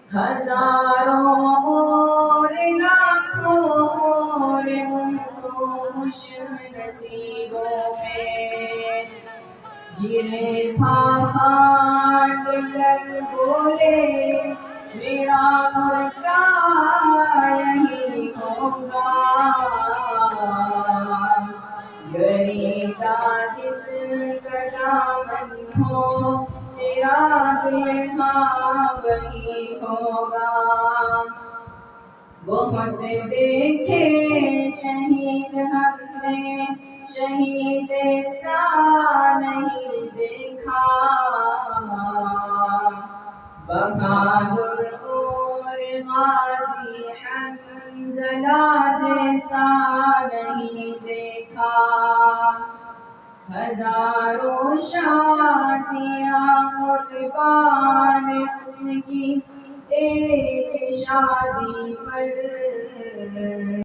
ہزاروں اور لاکھوں اور ان کو خوش نصیبوں میں گرے پہاڑ کر بولے میرا مردہ یہی ہوگا گریدا جس کا دامن ہو تیرا دلہا وہی ہوگا بہت دیکھے شہید ہم نے شہید ایسا نہیں دیکھا بہادر اور غازی حنظلہ جیسا نہیں دیکھا ہزاروں شادیاں قربان اس کی ایک شادی پر